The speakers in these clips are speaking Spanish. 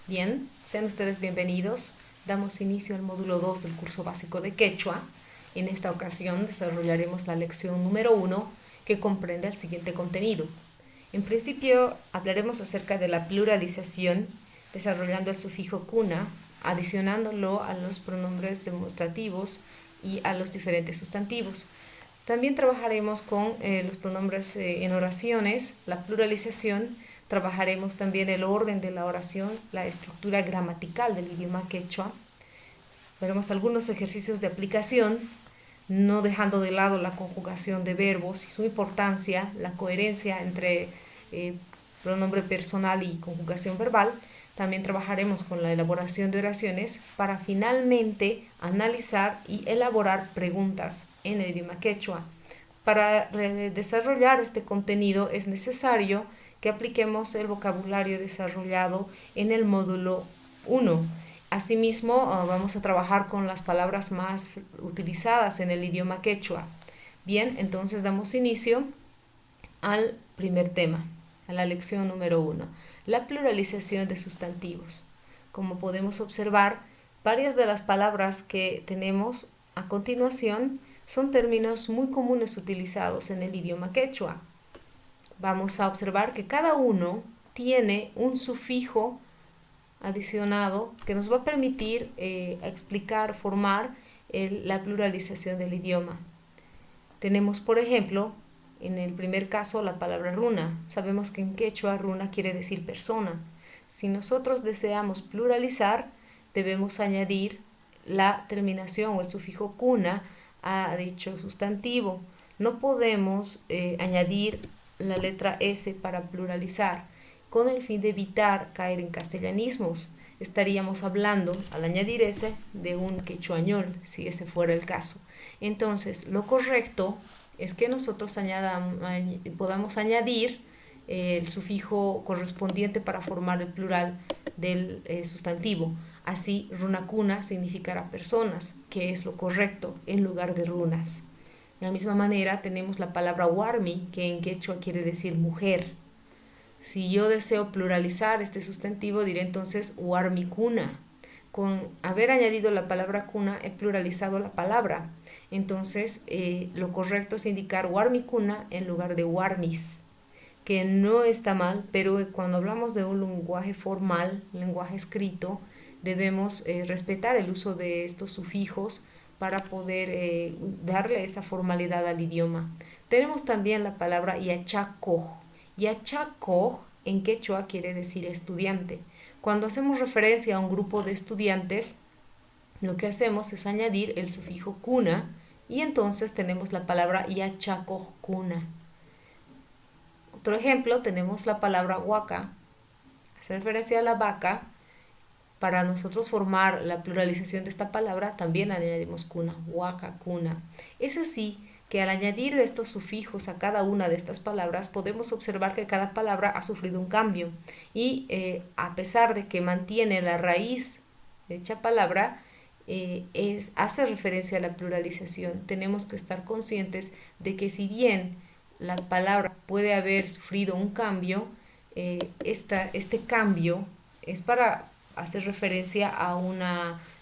Bien, sean ustedes bienvenidos. Damos inicio al módulo 2 del curso básico de Quechua. En esta ocasión desarrollaremos la lección número 1 que comprende el siguiente contenido. En principio hablaremos acerca de la pluralización desarrollando el sufijo cuna, adicionándolo a los pronombres demostrativos y a los diferentes sustantivos. También trabajaremos con los pronombres en oraciones, la pluralización. Trabajaremos también el orden de la oración, la estructura gramatical del idioma quechua. Veremos algunos ejercicios de aplicación, no dejando de lado la conjugación de verbos y su importancia, la coherencia entre pronombre personal y conjugación verbal. También trabajaremos con la elaboración de oraciones para finalmente analizar y elaborar preguntas en el idioma quechua. Para desarrollar este contenido es necesario que apliquemos el vocabulario desarrollado en el módulo 1. Asimismo, vamos a trabajar con las palabras más utilizadas en el idioma quechua. Bien, entonces damos inicio al primer tema, a la lección número 1, la pluralización de sustantivos. Como podemos observar, varias de las palabras que tenemos a continuación son términos muy comunes utilizados en el idioma quechua. Vamos a observar que cada uno tiene un sufijo adicionado que nos va a permitir explicar, formar la pluralización del idioma. Tenemos, por ejemplo, en el primer caso, la palabra runa. Sabemos que en quechua runa quiere decir persona. Si nosotros deseamos pluralizar, debemos añadir la terminación o el sufijo cuna a dicho sustantivo. No podemos añadir la letra S para pluralizar, con el fin de evitar caer en castellanismos. Estaríamos hablando, al añadir S, de un quechuañol, si ese fuera el caso. Entonces, lo correcto es que nosotros podamos añadir el sufijo correspondiente para formar el plural del sustantivo. Así, runacuna significará personas, que es lo correcto, en lugar de runas. De la misma manera, tenemos la palabra warmi, que en quechua quiere decir mujer. Si yo deseo pluralizar este sustantivo, diré entonces warmicuna. Con haber añadido la palabra cuna, he pluralizado la palabra. Entonces, lo correcto es indicar warmicuna en lugar de warmis, que no está mal, pero cuando hablamos de un lenguaje formal, lenguaje escrito, debemos respetar el uso de estos sufijos para poder darle esa formalidad al idioma. Tenemos también la palabra yachakoj. Yachakoj en quechua quiere decir estudiante. Cuando hacemos referencia a un grupo de estudiantes, lo que hacemos es añadir el sufijo cuna y entonces tenemos la palabra yachakoj cuna. Otro ejemplo, tenemos la palabra huaca, hace referencia a la vaca. Para nosotros formar la pluralización de esta palabra también añadimos cuna, huaca, cuna. Es así que al añadir estos sufijos a cada una de estas palabras podemos observar que cada palabra ha sufrido un cambio y a pesar de que mantiene la raíz de dicha palabra, hace referencia a la pluralización. Tenemos que estar conscientes de que si bien la palabra puede haber sufrido un cambio, este cambio es para hacer referencia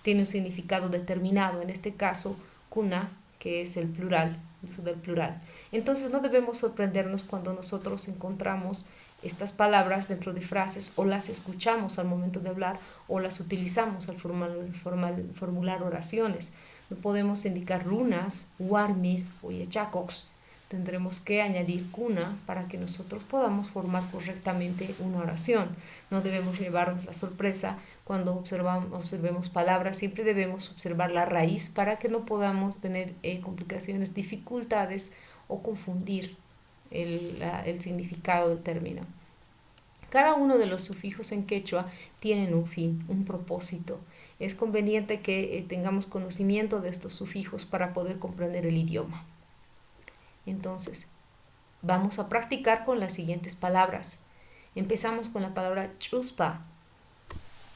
tiene un significado determinado, en este caso, cuna, que es el plural, el uso del plural. Entonces no debemos sorprendernos cuando nosotros encontramos estas palabras dentro de frases o las escuchamos al momento de hablar o las utilizamos al formular oraciones. No podemos indicar runas, warmis o yechacox. Tendremos que añadir cuna para que nosotros podamos formar correctamente una oración. No debemos llevarnos la sorpresa cuando observemos palabras, siempre debemos observar la raíz para que no podamos tener complicaciones, dificultades o confundir el significado del término. Cada uno de los sufijos en quechua tienen un fin, un propósito. Es conveniente que tengamos conocimiento de estos sufijos para poder comprender el idioma. Entonces, vamos a practicar con las siguientes palabras. Empezamos con la palabra chuspa,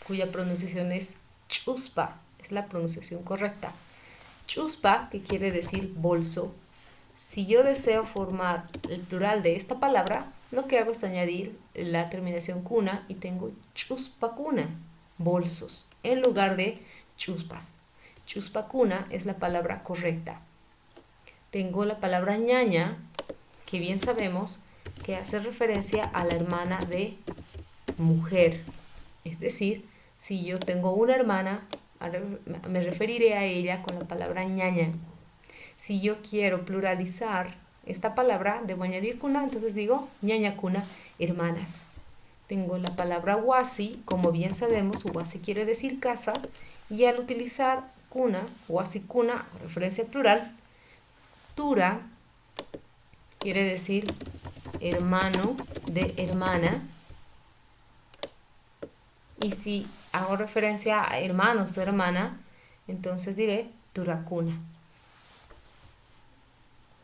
cuya pronunciación es chuspa, es la pronunciación correcta. Chuspa, que quiere decir bolso. Si yo deseo formar el plural de esta palabra, lo que hago es añadir la terminación cuna y tengo chuspacuna. bolsos, en lugar de chuspas. Chuspacuna es la palabra correcta. Tengo la palabra ñaña, que bien sabemos que hace referencia a la hermana de mujer. Es decir, si yo tengo una hermana, me referiré a ella con la palabra ñaña. Si yo quiero pluralizar esta palabra, debo añadir cuna, entonces digo ñaña cuna, hermanas. Tengo la palabra huasi, como bien sabemos, huasi quiere decir casa, y al utilizar cuna, huasi cuna, referencia al plural, tura quiere decir hermano de hermana. Y si hago referencia a hermanos o hermana, entonces diré turacuna.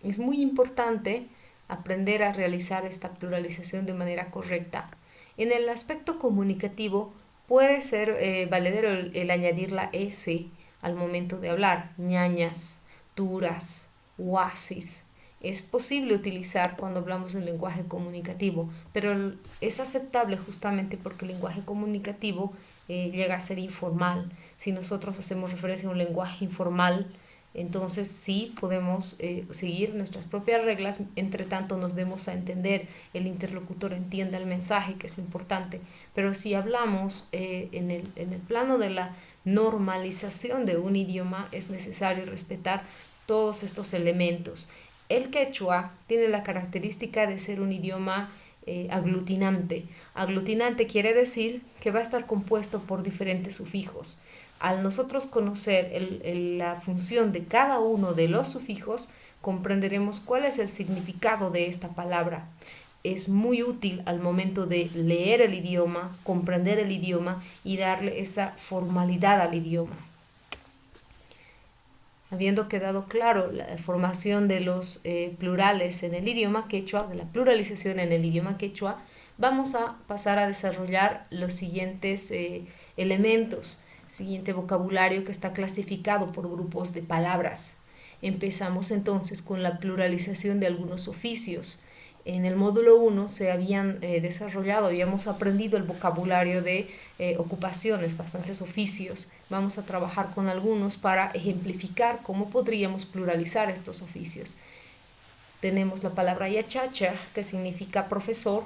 Es muy importante aprender a realizar esta pluralización de manera correcta. En el aspecto comunicativo puede ser valedero el añadir la S al momento de hablar. Ñañas, turas, huasis. Es posible utilizar cuando hablamos en lenguaje comunicativo, pero es aceptable justamente porque el lenguaje comunicativo llega a ser informal. Si nosotros hacemos referencia a un lenguaje informal, entonces sí podemos seguir nuestras propias reglas, entre tanto nos demos a entender, el interlocutor entienda el mensaje, que es lo importante. Pero si hablamos en el plano de la normalización de un idioma, es necesario respetar todos estos elementos. El quechua tiene la característica de ser un idioma aglutinante. Aglutinante quiere decir que va a estar compuesto por diferentes sufijos. Al nosotros conocer la función de cada uno de los sufijos, comprenderemos cuál es el significado de esta palabra. Es muy útil al momento de leer el idioma, comprender el idioma y darle esa formalidad al idioma. Habiendo quedado claro la formación de los plurales en el idioma quechua, de la pluralización en el idioma quechua, vamos a pasar a desarrollar los siguientes elementos, siguiente vocabulario que está clasificado por grupos de palabras. Empezamos entonces con la pluralización de algunos oficios. En el módulo 1 se habían desarrollado, habíamos aprendido el vocabulario de ocupaciones, bastantes oficios. Vamos a trabajar con algunos para ejemplificar cómo podríamos pluralizar estos oficios. Tenemos la palabra yachacha, que significa profesor.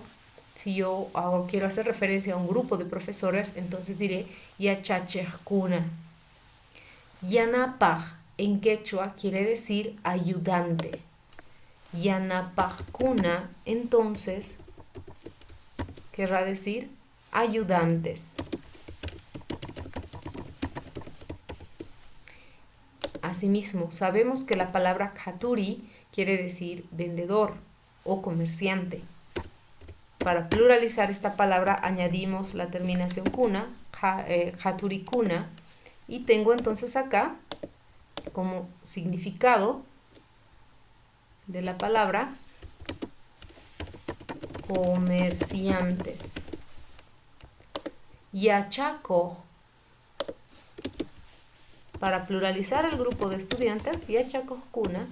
Si yo quiero hacer referencia a un grupo de profesores, entonces diré yachachejkuna. Yanapaj en quechua quiere decir ayudante. Yanapajkuna, entonces, querrá decir ayudantes. Asimismo, sabemos que la palabra katuri quiere decir vendedor o comerciante. Para pluralizar esta palabra añadimos la terminación kuna, haturikuna, y tengo entonces acá como significado de la palabra comerciantes. Yachaco, para pluralizar el grupo de estudiantes, yachacojkuna,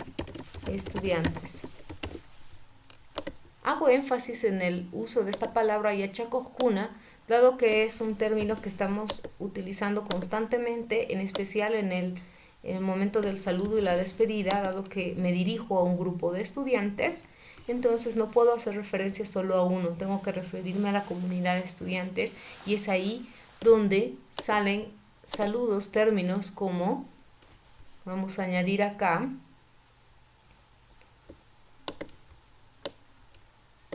estudiantes. Hago énfasis en el uso de esta palabra yachacojkuna, dado que es un término que estamos utilizando constantemente, en especial en el momento del saludo y la despedida, dado que me dirijo a un grupo de estudiantes, entonces no puedo hacer referencia solo a uno, tengo que referirme a la comunidad de estudiantes, y es ahí donde salen saludos, términos como, vamos a añadir acá,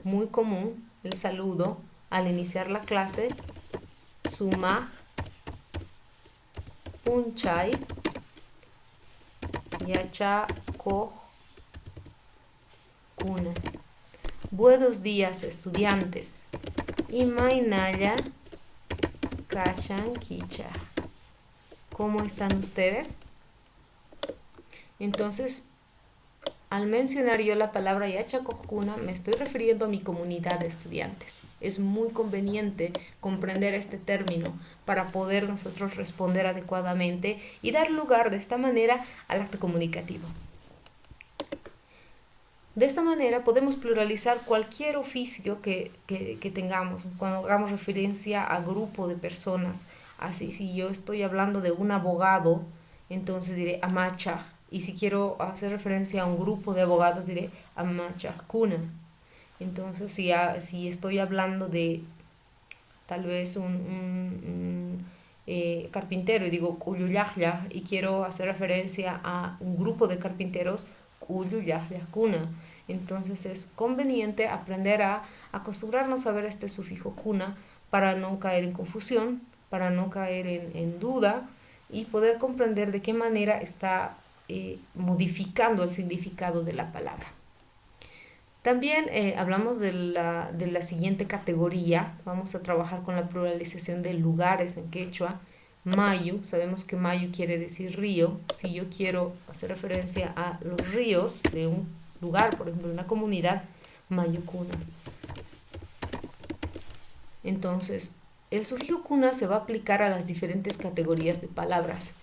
muy común el saludo al iniciar la clase, sumaj, punchay, yachakoj, kuna. Buenos días, estudiantes. Imainaya kashan kicha. ¿Cómo están ustedes? Entonces, al mencionar yo la palabra yachacojkuna, me estoy refiriendo a mi comunidad de estudiantes. Es muy conveniente comprender este término para poder nosotros responder adecuadamente y dar lugar de esta manera al acto comunicativo. De esta manera podemos pluralizar cualquier oficio que tengamos. Cuando hagamos referencia a grupo de personas, así si yo estoy hablando de un abogado, entonces diré amacha. Y si quiero hacer referencia a un grupo de abogados, diré amachakuna. Entonces, si estoy hablando de tal vez un carpintero y digo kuyuyahya y quiero hacer referencia a un grupo de carpinteros, kuyuyahya kuna. Entonces es conveniente aprender a acostumbrarnos a ver este sufijo kuna para no caer en confusión, para no caer en duda y poder comprender de qué manera está modificando el significado de la palabra. También hablamos de la siguiente categoría. Vamos a trabajar con la pluralización de lugares en quechua. Mayu, sabemos que Mayu quiere decir río. Si yo quiero hacer referencia a los ríos de un lugar, por ejemplo, de una comunidad, Mayu kuna. Entonces, el sufijo kuna se va a aplicar a las diferentes categorías de palabras.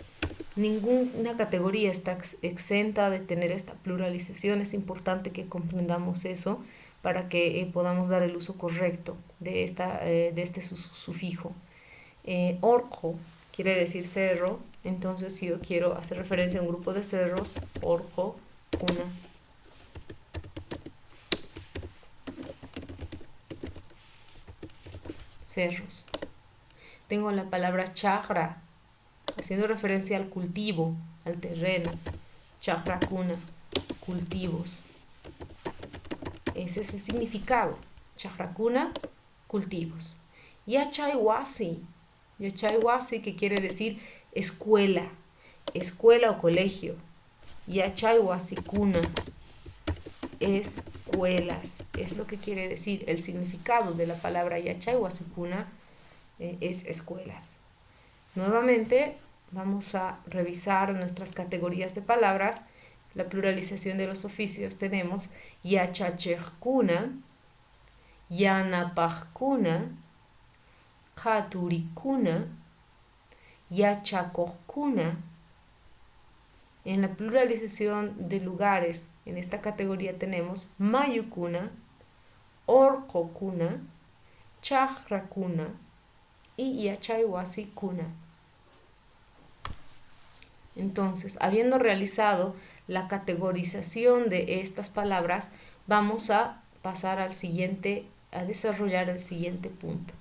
Ninguna categoría está exenta de tener esta pluralización. Es importante que comprendamos eso para que podamos dar el uso correcto de este sufijo. Orco quiere decir cerro, entonces si yo quiero hacer referencia a un grupo de cerros, orco, kuna. Cerros. Tengo la palabra chakra, haciendo referencia al cultivo, al terreno. Chakra kuna, cultivos. Ese es el significado. Chakra kuna, cultivos. Yachaiwasi. Yachaiwasi, que quiere decir escuela, escuela o colegio. Yachaiwasi kuna, escuelas. Es lo que quiere decir. El significado de la palabra Yachaiwasi kuna es escuelas. Nuevamente vamos a revisar nuestras categorías de palabras. La pluralización de los oficios tenemos yachachejkuna, yanapajkuna, katurikuna, yachakojkuna. En la pluralización de lugares, en esta categoría tenemos mayukuna, orkokuna, chajrakuna y yachaiwasi kuna. Entonces, habiendo realizado la categorización de estas palabras, vamos a pasar a desarrollar el siguiente punto.